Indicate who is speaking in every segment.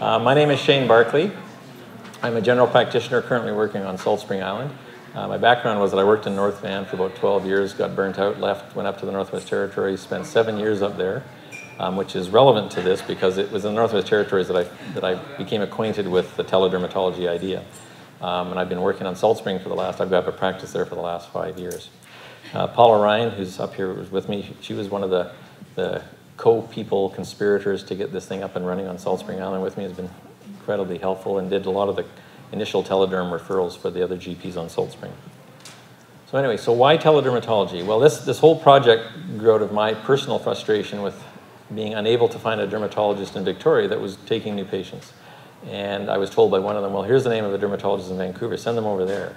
Speaker 1: My name is Shane Barclay. I'm a general practitioner currently working on Salt Spring Island. My background was that I worked in North Van for about 12 years, got burnt out, left, went up to the Northwest Territories, spent 7 years up there, which is relevant to this because it was in the Northwest Territories that I became acquainted with the Tele Dermatology idea. And I've been working on Salt Spring I've got a practice there for the last 5 years. Paula Ryan, who's up here with me, she was one of the co-people conspirators to get this thing up and running on Salt Spring Island with me, has been incredibly helpful and did a lot of the initial telederm referrals for the other GPs on Salt Spring. So anyway, so why teledermatology? Well, this whole project grew out of my personal frustration with being unable to find a dermatologist in Victoria that was taking new patients. And I was told by one of them, well, here's the name of a dermatologist in Vancouver, send them over there.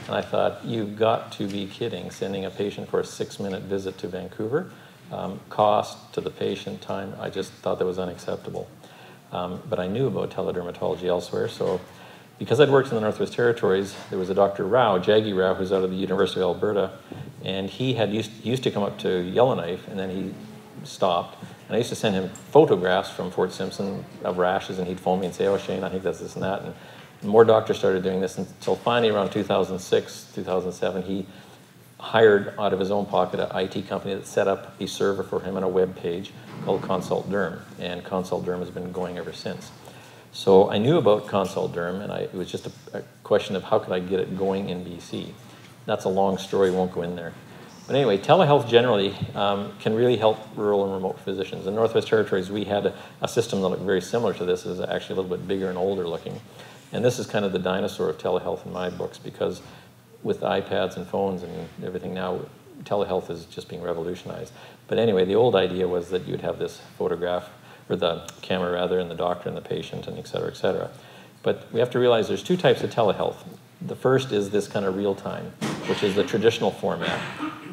Speaker 1: And I thought, you've got to be kidding, sending a patient for a 6-minute visit to Vancouver. Cost to the patient, time, I just thought that was unacceptable. But I knew about teledermatology elsewhere, so because I'd worked in the Northwest Territories, there was a Dr. Rao, Jaggi Rao, who's out of the University of Alberta, and he used to come up to Yellowknife, and then he stopped. And I used to send him photographs from Fort Simpson of rashes, and he'd phone me and say, oh, Shane, I think that's this and that. And more doctors started doing this until finally around 2006, 2007, he hired out of his own pocket an IT company that set up a server for him on a web page called Consult Derm, and Consult Derm has been going ever since. So I knew about Consult Derm, and it was just a question of how could I get it going in BC. That's a long story, won't go in there. But anyway, telehealth generally can really help rural and remote physicians. In Northwest Territories, we had a system that looked very similar to this. It was actually a little bit bigger and older looking. And this is kind of the dinosaur of telehealth in my books, because with iPads and phones and everything now, telehealth is just being revolutionized. But anyway, the old idea was that you'd have this photograph, or the camera rather, and the doctor and the patient, and et cetera, et cetera. But we have to realize there's two types of telehealth. The first is this kind of real-time, which is the traditional format.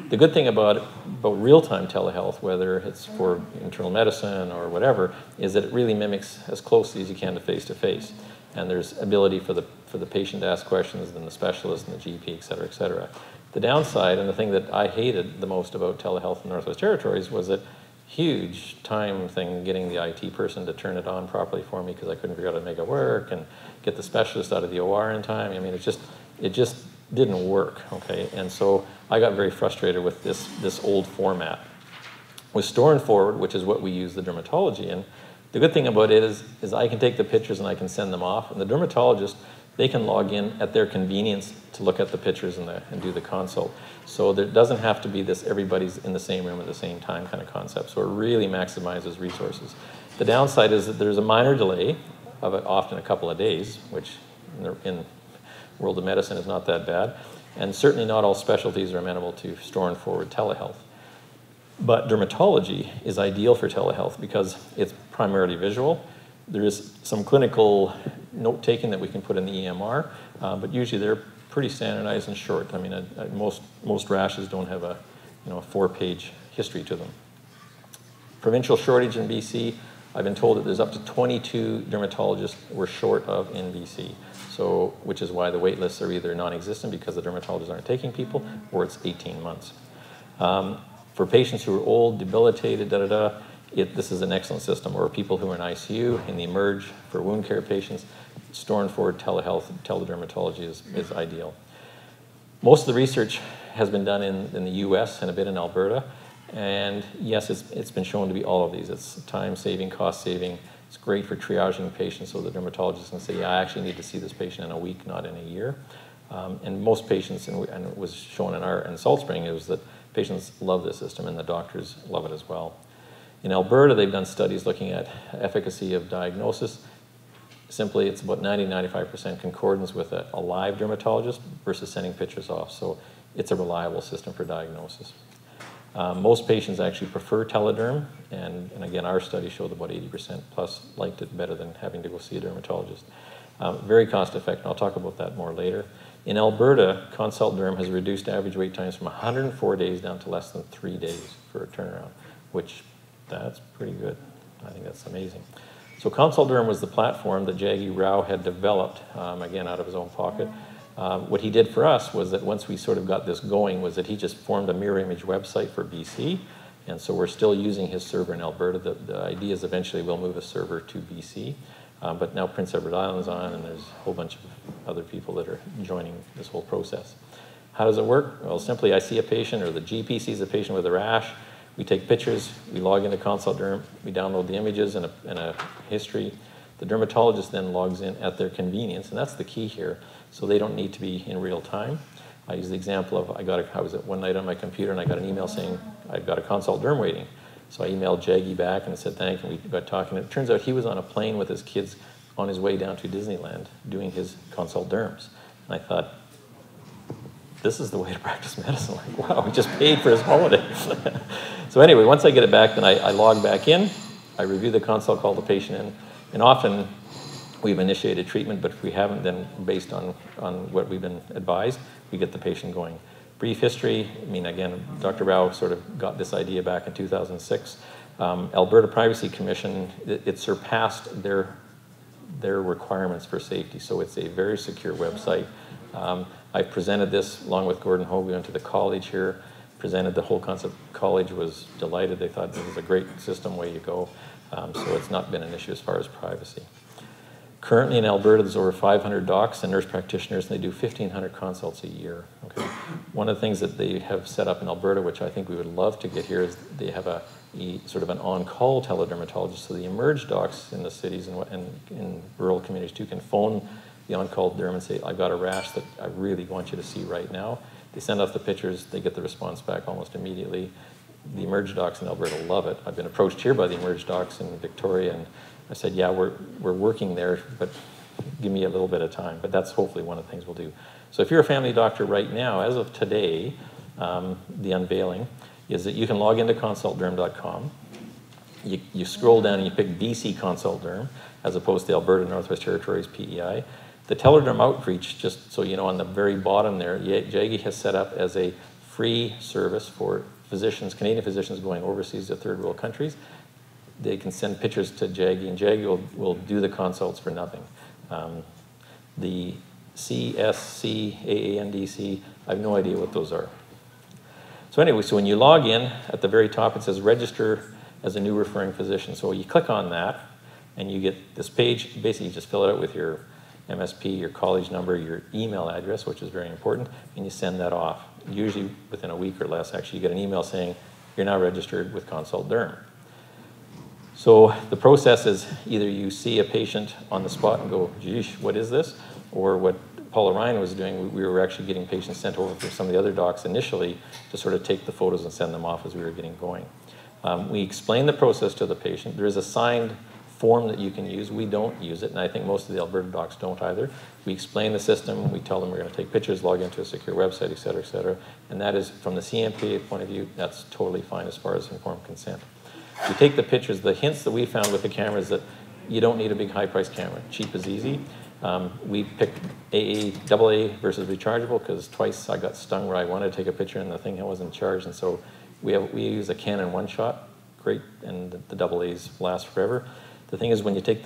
Speaker 1: The good thing about real-time telehealth, whether it's for internal medicine or whatever, is that it really mimics as closely as you can to face-to-face. And there's ability for the patient to ask questions, then the specialist and the GP, et cetera, et cetera. The downside, and the thing that I hated the most about telehealth in the Northwest Territories, was that huge time thing getting the IT person to turn it on properly for me, because I couldn't figure out how to make it work and get the specialist out of the OR in time. I mean, it just didn't work, okay? And so I got very frustrated with this old format. With Store and Forward, which is what we use the dermatology in, the good thing about it is I can take the pictures and I can send them off, and the dermatologist, they can log in at their convenience to look at the pictures and do the consult. So there doesn't have to be this everybody's in the same room at the same time kind of concept. So it really maximizes resources. The downside is that there's a minor delay of often a couple of days, which in world of medicine is not that bad. And certainly not all specialties are amenable to Store and Forward telehealth. But dermatology is ideal for telehealth because it's primarily visual. There is some clinical note-taking that we can put in the EMR, but usually they're pretty standardized and short. I mean, most rashes don't have a 4-page history to them. Provincial shortage in BC, I've been told that there's up to 22 dermatologists we're short of in BC. So, which is why the wait lists are either non-existent because the dermatologists aren't taking people, or it's 18 months. For patients who are old, debilitated, this is an excellent system. Or people who are in ICU, in the Emerge, for wound care patients, Store and Forward telehealth, teledermatology is ideal. Most of the research has been done in the US and a bit in Alberta. And yes, it's been shown to be all of these. It's time-saving, cost-saving. It's great for triaging patients, so the dermatologist can say, yeah, I actually need to see this patient in a week, not in a year. And most patients, and it was shown in Salt Spring, is that patients love this system and the doctors love it as well. In Alberta, they've done studies looking at efficacy of diagnosis. Simply, it's about 90–95% concordance with a live dermatologist versus sending pictures off. So it's a reliable system for diagnosis. Most patients actually prefer telederm, and again, our study showed about 80% plus liked it better than having to go see a dermatologist. Very cost effective. I'll talk about that more later. In Alberta, Consult Derm has reduced average wait times from 104 days down to less than 3 days for a turnaround, which that's pretty good. I think that's amazing. So Consult Derm was the platform that Jaggi Rao had developed, again, out of his own pocket. What he did for us was that once we sort of got this going was that he just formed a mirror image website for BC, and so we're still using his server in Alberta. The idea is eventually we'll move a server to BC. But now Prince Edward Island's on, and there's a whole bunch of other people that are joining this whole process. How does it work? Well, simply I see a patient, or the GP sees a patient with a rash. We take pictures, we log into Consult Derm, we download the images and a history. The dermatologist then logs in at their convenience, and that's the key here, so they don't need to be in real time. I use the example of I was at one night on my computer and I got an email saying I've got a Consult Derm waiting. So I emailed Jaggy back and I said thank you, and we got talking. It turns out he was on a plane with his kids on his way down to Disneyland doing his Consult Derms. And I thought, this is the way to practice medicine. Like, wow, we just paid for his holiday. So anyway, once I get it back, then I log back in, I review the consult, call the patient in, and often we've initiated treatment, but if we haven't, then based on what we've been advised, we get the patient going. Brief history, I mean, again, Dr. Rao sort of got this idea back in 2006. Alberta Privacy Commission, it surpassed their requirements for safety, so it's a very secure website. I presented this along with Gordon Hogue. We went to the college here, presented the whole concept. College was delighted. They thought this was a great system, way you go. So it's not been an issue as far as privacy. Currently in Alberta, there's over 500 docs and nurse practitioners, and they do 1,500 consults a year. Okay. One of the things that they have set up in Alberta, which I think we would love to get here, is they have a sort of an on-call teledermatologist. So the emerged docs in the cities and in rural communities too can phone the on-call derm and say, I've got a rash that I really want you to see right now. They send off the pictures, they get the response back almost immediately. The emerged docs in Alberta love it. I've been approached here by the emerged docs in Victoria, and I said, yeah, we're working there, but give me a little bit of time. But that's hopefully one of the things we'll do. So if you're a family doctor right now, as of today, the unveiling is that you can log into consultderm.com. You scroll down and you pick BC Consult Derm, as opposed to Alberta Northwest Territories PEI. The Telederm outreach, just so you know, on the very bottom there, Jaggy has set up as a free service for physicians, Canadian physicians going overseas to third world countries. They can send pictures to Jaggy, and Jaggy will do the consults for nothing. The CSC, AANDC, I have no idea what those are. So anyway, so when you log in, at the very top it says register as a new referring physician. So you click on that, and you get this page. Basically, you just fill it out with your MSP, your college number, your email address, which is very important, and you send that off. Usually within a week or less, actually, you get an email saying, you're now registered with Consult Derm. So the process is either you see a patient on the spot and go, geesh, what is this? Or what Paula Ryan was doing, we were actually getting patients sent over from some of the other docs initially to sort of take the photos and send them off as we were getting going. We explain the process to the patient. There is a signed form that you can use. We don't use it, and I think most of the Alberta docs don't either. We explain the system. We tell them we're going to take pictures, log into a secure website, et cetera, and that is, from the CMPA point of view, that's totally fine as far as informed consent. You take the pictures. The hints that we found with the camera is that you don't need a big high-priced camera. Cheap is easy. We picked AA versus rechargeable because twice I got stung where I wanted to take a picture and the thing wasn't charged, and so we use a Canon one-shot, great, and the AA's last forever. The thing is, when you take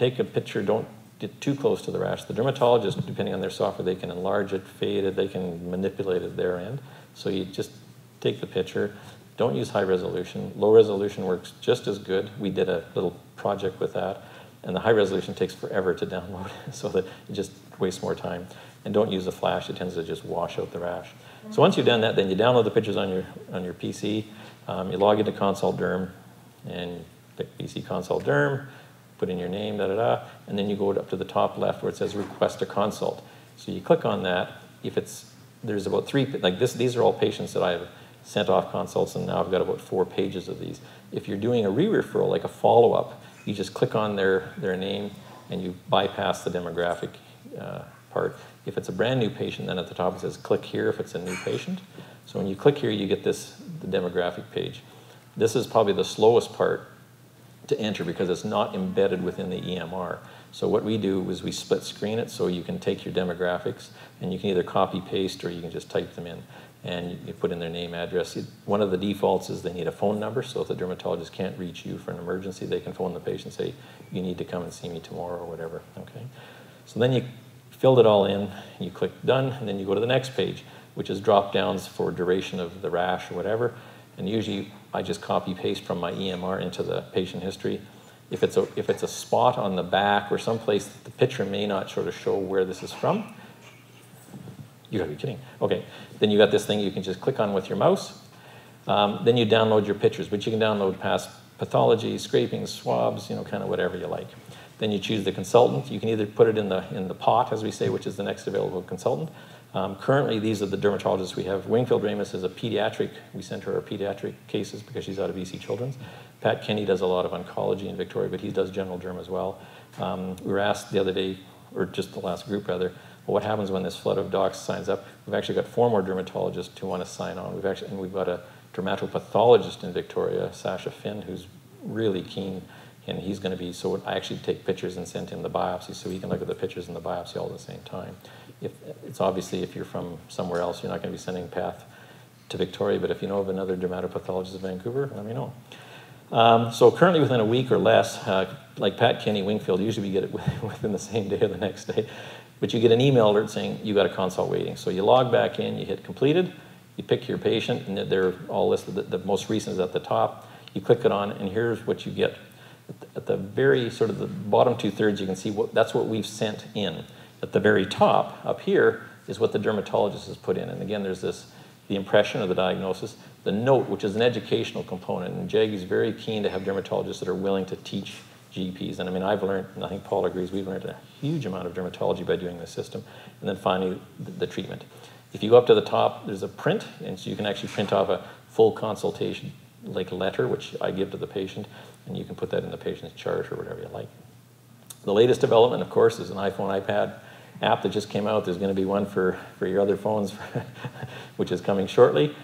Speaker 1: a picture, don't get too close to the rash. The dermatologist, depending on their software, they can enlarge it, fade it, they can manipulate it their end. So you just take the picture. Don't use high resolution. Low resolution works just as good. We did a little project with that, and the high resolution takes forever to download, so that it just wastes more time. And don't use a flash. It tends to just wash out the rash. So once you've done that, then you download the pictures on your PC. You log into Consult Derm, and pick BC Consult Derm, put in your name, and then you go up to the top left where it says Request a Consult. So you click on that. There's about these are all patients that I've sent off consults, and now I've got about 4 pages of these. If you're doing a re-referral, like a follow-up, you just click on their name, and you bypass the demographic part. If it's a brand new patient, then at the top it says click here if it's a new patient. So when you click here, you get the demographic page. This is probably the slowest part to enter because it's not embedded within the EMR. So what we do is we split screen it so you can take your demographics and you can either copy paste or you can just type them in and you put in their name, address. One of the defaults is they need a phone number, so if the dermatologist can't reach you for an emergency, they can phone the patient and say, you need to come and see me tomorrow or whatever, okay? So then you filled it all in, you click done, and then you go to the next page, which is drop downs for duration of the rash or whatever. And usually I just copy paste from my EMR into the patient history. If it's a spot on the back or someplace that the picture may not sort of show where this is from, you gotta be kidding. Okay, then you got this thing you can just click on with your mouse. Then you download your pictures, but you can download past pathology, scrapings, swabs, kind of whatever you like. Then you choose the consultant. You can either put it in the pot, as we say, which is the next available consultant. Currently, these are the dermatologists we have. Wingfield Ramus is a pediatric. We sent her our pediatric cases because she's out of BC Children's. Pat Kenny does a lot of oncology in Victoria, but he does general derm as well. We were asked the other day, or just the last group rather, well, what happens when this flood of docs signs up? We've actually got 4 more dermatologists who want to sign on. We've got a dermatopathologist in Victoria, Sasha Finn, who's really keen, and he's going to be, so I actually take pictures and send him the biopsy so he can look at the pictures and the biopsy all at the same time. It's obviously, if you're from somewhere else, you're not going to be sending Path to Victoria, but if you know of another dermatopathologist in Vancouver, let me know. So currently within a week or less, like Pat Kenny, Wingfield, usually we get it within the same day or the next day, but you get an email alert saying you got a consult waiting. So you log back in, you hit completed, you pick your patient, and they're all listed. The most recent is at the top. You click it on, and here's what you get. At the very sort of the bottom 2/3, you can see that's what we've sent in. At the very top, up here, is what the dermatologist has put in. And again, there's the impression of the diagnosis, the note, which is an educational component. And JAG is very keen to have dermatologists that are willing to teach GPs. And I mean, I've learned, and I think Paul agrees, we've learned a huge amount of dermatology by doing this system. And then finally, the treatment. If you go up to the top, there's a print, and so you can actually print off a full consultation, like letter, which I give to the patient, and you can put that in the patient's chart or whatever you like. The latest development, of course, is an iPhone, iPad app that just came out. There's going to be one for your other phones, which is coming shortly.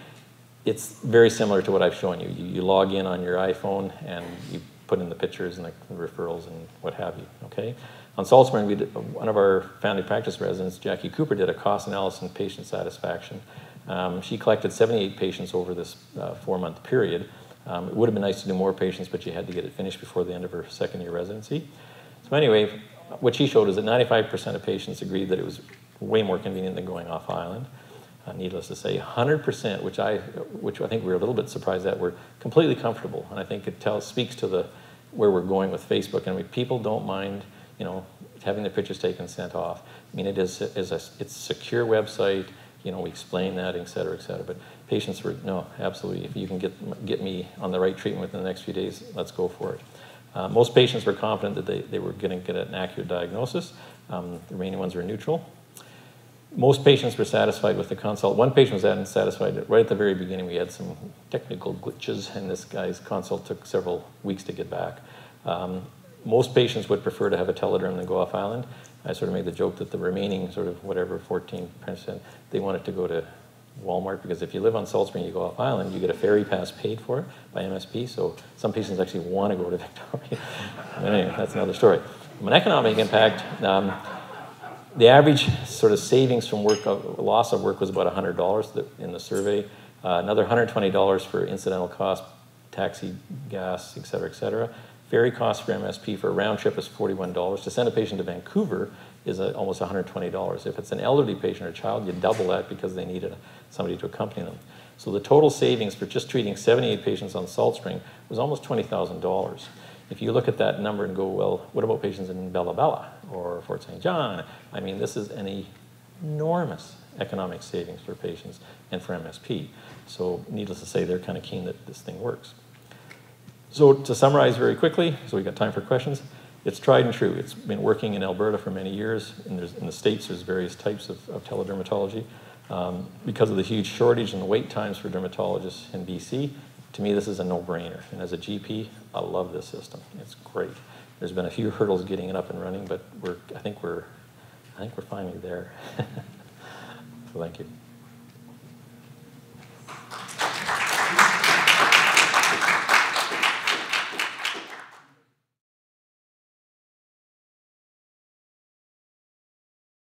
Speaker 1: It's very similar to what I've shown you. You log in on your iPhone, and you put in the pictures and the referrals and what have you, okay? On Salt Spring, one of our family practice residents, Jackie Cooper, did a cost analysis on patient satisfaction. She collected 78 patients over this 4-month period. It would have been nice to do more patients, but she had to get it finished before the end of her 2nd-year residency. So anyway, what she showed is that 95% of patients agreed that it was way more convenient than going off island. Needless to say, 100%, which I think we were a little bit surprised at, were completely comfortable. And I think it speaks to where we're going with Facebook. And people don't mind, having their pictures taken, sent off. I mean, it's a secure website. We explain that, et cetera, but patients were, no, absolutely. If you can get me on the right treatment within the next few days, let's go for it. Most patients were confident that they were going to get an accurate diagnosis. The remaining ones were neutral. Most patients were satisfied with the consult. One patient was unsatisfied. Right at the very beginning, we had some technical glitches, and this guy's consult took several weeks to get back. Most patients would prefer to have a telederm than go off island. I sort of made the joke that the remaining 14%, they wanted to go to Walmart, because if you live on Salt Spring, you go off island, you get a ferry pass paid for by MSP, so some patients actually want to go to Victoria. But anyway, that's another story. From an economic impact, the average sort of savings from loss of work was about $100 in the survey. Another $120 for incidental costs, taxi, gas, et cetera. Ferry cost for MSP for a round trip is $41. To send a patient to Vancouver is almost $120. If it's an elderly patient or child, you double that because they needed somebody to accompany them. So the total savings for just treating 78 patients on Salt Spring was almost $20,000. If you look at that number and go, well, what about patients in Bella Bella or Fort St. John? I mean, this is an enormous economic savings for patients and for MSP. So needless to say, they're kind of keen that this thing works. So to summarize very quickly, so we've got time for questions, it's tried and true. It's been working in Alberta for many years, and in the States there's various types of teledermatology. Because of the huge shortage and the wait times for dermatologists in BC, to me this is a no-brainer. And as a GP, I love this system. It's great. There's been a few hurdles getting it up and running, but I think we're finally there. So thank you.